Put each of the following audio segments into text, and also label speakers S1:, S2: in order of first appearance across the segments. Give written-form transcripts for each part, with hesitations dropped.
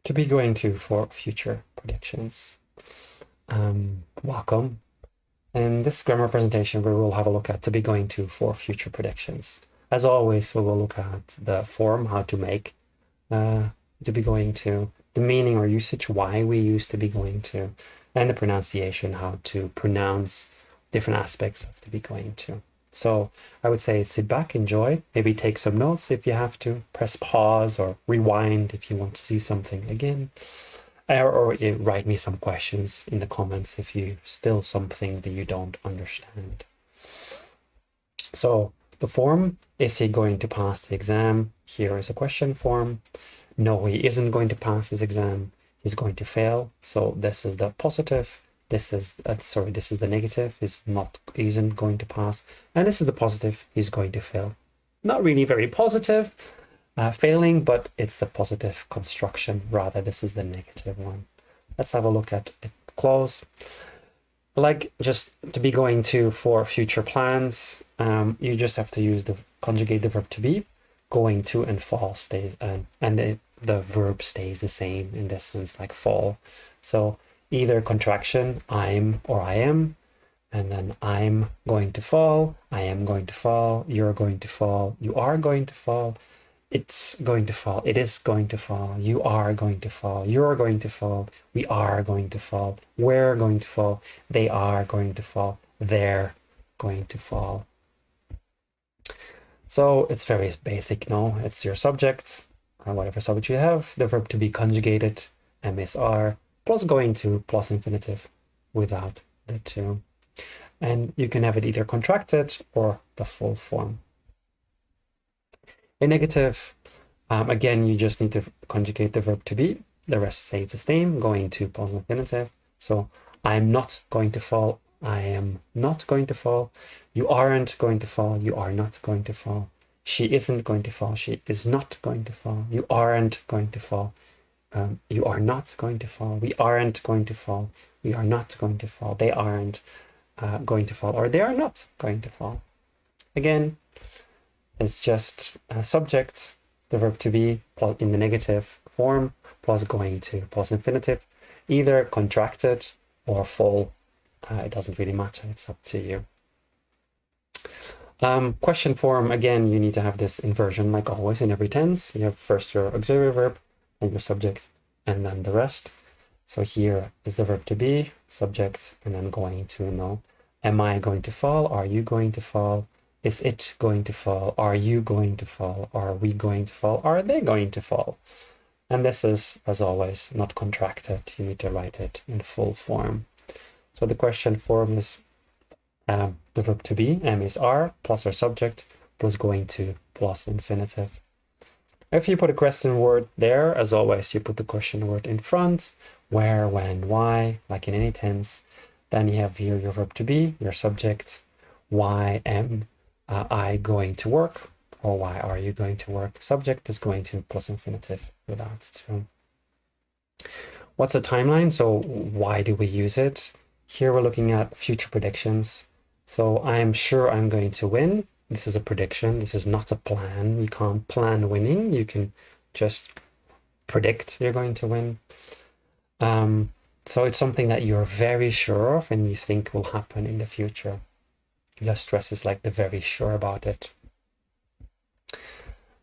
S1: To be going to for future predictions. Welcome. In this grammar presentation, we will have a look at to be going to for future predictions. As always, we will look at the form, how to make to be going to, the meaning or usage, why we use to be going to, and the pronunciation, how to pronounce different aspects of to be going to. So I would say sit back, enjoy, maybe take some notes if you have to, press pause or rewind if you want to see something again, or write me some questions in the comments if you still something that you don't understand. So the form, is he going to pass the exam? Here is a question form. No, he isn't going to pass his exam. He's going to fail. So this is the positive. This is this is the negative. Isn't going to pass. And this is the positive. He's going to fail. Not really very positive, failing, but it's a positive construction. Rather, this is the negative one. Let's have a look at it close. Like just to be going to for future plans, you just have to use conjugate the verb to be. Going to and fall stays, and the verb stays the same in this sense, like fall. So either contraction, I'm or I am, and then I'm going to fall, I am going to fall, you're going to fall, you are going to fall, it's going to fall, it is going to fall, you are going to fall, you're going to fall, we are going to fall, we're going to fall, they are going to fall, they're going to fall. So it's very basic, no? It's your subject, whatever subject you have, the verb to be conjugated, MSR, plus going to, plus infinitive, without the to. And you can have it either contracted or the full form. In negative, again, you just need to conjugate the verb to be. The rest stays the same, going to plus infinitive. So I'm not going to fall, I am not going to fall. You aren't going to fall, you are not going to fall. She isn't going to fall, she is not going to fall. You aren't going to fall, you are not going to fall. We aren't going to fall, we are not going to fall. They aren't going to fall, or they are not going to fall. Again, it's just a subject, the verb to be in the negative form, plus going to, plus infinitive, either contracted or full. It doesn't really matter, it's up to you. Question form, again, you need to have this inversion like always in every tense. You have first your auxiliary verb and your subject, and then the rest. So here is the verb to be, subject, and then going to know. Am I going to fall? Are you going to fall? Is it going to fall? Are you going to fall? Are we going to fall? Are they going to fall? And this is, as always, not contracted. You need to write it in full form. So the question form is the verb to be, M is R, plus our subject, plus going to, plus infinitive. If you put a question word there, as always, you put the question word in front, where, when, why, like in any tense. Then you have here your verb to be, your subject, why am I going to work, or why are you going to work? Subject is going to plus infinitive without to. What's the timeline? So why do we use it? Here we're looking at future predictions. So I'm sure I'm going to win. This is a prediction. This is not a plan. You can't plan winning. You can just predict you're going to win. So it's something that you're very sure of and you think will happen in the future. The stress is like the very sure about it.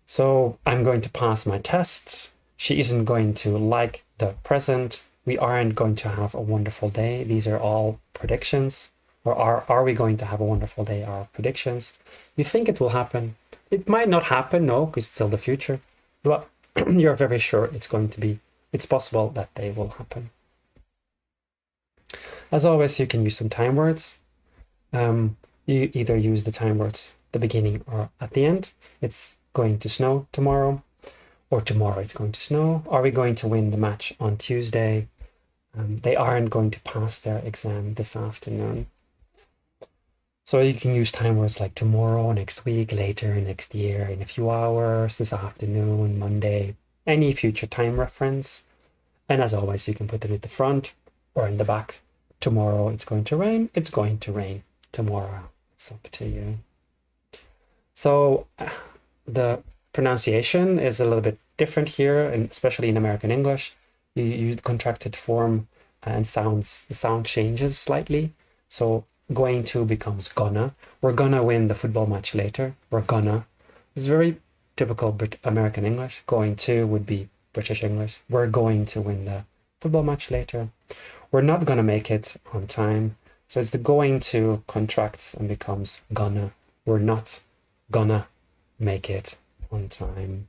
S1: So I'm going to pass my tests. She isn't going to like the present. We aren't going to have a wonderful day. These are all predictions. Or are we going to have a wonderful day? Are predictions. You think it will happen. It might not happen, no, because it's still the future. But you're very sure it's going to be. It's possible that they will happen. As always, you can use some time words. You either use the time words at the beginning or at the end. It's going to snow tomorrow, or tomorrow it's going to snow. Are we going to win the match on Tuesday? They aren't going to pass their exam this afternoon. So you can use time words like tomorrow, next week, later, next year, in a few hours, this afternoon, Monday, any future time reference. And as always, you can put it at the front or in the back. Tomorrow it's going to rain. It's going to rain tomorrow. It's up to you. So the pronunciation is a little bit different here, and especially in American English. you contracted form and the sound changes slightly. So going to becomes gonna. We're gonna win the football match later. We're gonna. It's very typical American English. Going to would be British English. We're going to win the football match later. We're not gonna make it on time. So it's the going to contracts and becomes gonna. We're not gonna make it on time.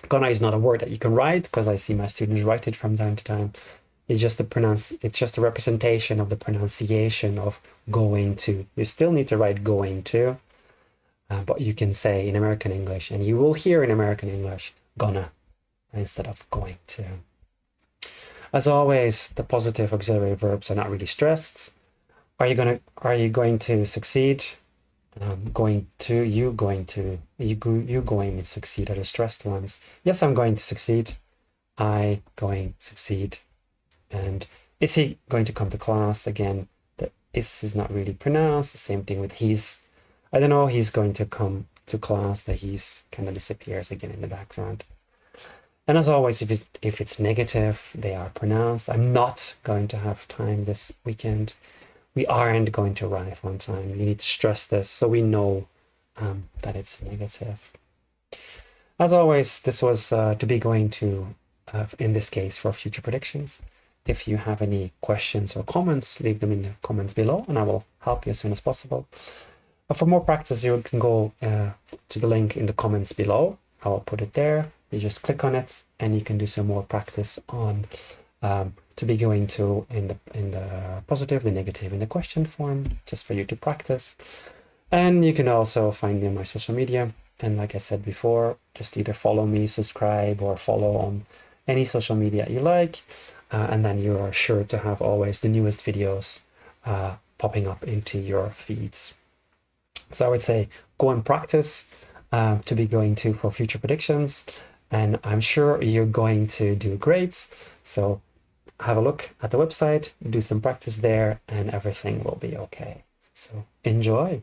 S1: Gonna is not a word that you can write, because I see my students write it from time to time. It's just a representation of the pronunciation of going to. You still need to write going to, but you can say in American English, and you will hear in American English, gonna instead of going to. As always, the positive auxiliary verbs are not really stressed. Are you going to succeed? Going to succeed are the stressed ones. Yes, I'm going to succeed. I going to succeed. And is he going to come to class? Again, the is not really pronounced. The same thing with he's. I don't know, he's going to come to class. The he's kind of disappears again in the background. And as always, if it's negative, they are pronounced. I'm not going to have time this weekend. We aren't going to arrive on time. You need to stress this so we know that it's negative. As always, this was to be going to, in this case, for future predictions. If you have any questions or comments, leave them in the comments below and I will help you as soon as possible. For more practice, you can go to the link in the comments below. I will put it there. You just click on it and you can do some more practice on to be going to in the positive, the negative, in the question form, just for you to practice. And you can also find me on my social media. And like I said before, just either follow me, subscribe, or follow on any social media you like. And then you are sure to have always the newest videos popping up into your feeds. So I would say go and practice to be going to for future predictions. And I'm sure you're going to do great. So have a look at the website, do some practice there, and everything will be okay. So enjoy.